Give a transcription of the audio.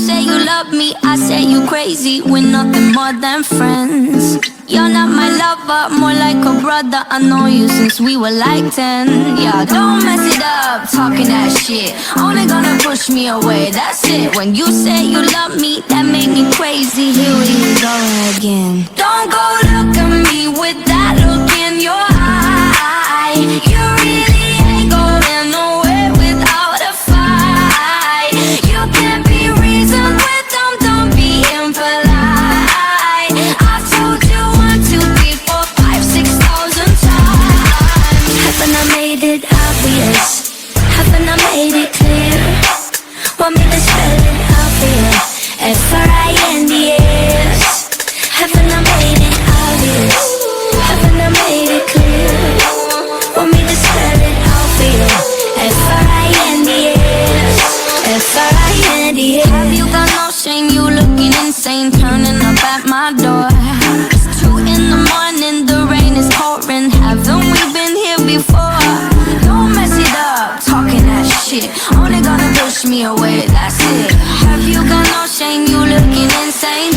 say you love me, I say you crazy. We're nothing more than friends. You're not my lover, more like a brother. I know you since we were like 10. Yeah, don't mess it up, talking that shit. Only gonna push me away, that's it. When you say you love me, that made me crazy. Here we go again. Don't go look at me with that look in your eye. You really ain't going nowhere without a fight. You can't be reasoned with them, don't be impolite. I've told you 1, 2, 3, 4, 5, 6,000 times. Haven't I made it obvious? Haven't I made it clear? Want me to spell it out for you? F-R-I-N-D-S. Haven't I made it obvious? Haven't I made it clear? Want me to spell it out for you? F-R-I-N-D-S. F-R-I-N-D-S. Have you got no shame? You looking insane, turning up at my door. It's 2 in the morning, the rain is pouring. Haven't we been here before? Don't mess it up, talking that shit. Only gonna push me away, that's it. Have you got no shame? You looking insane,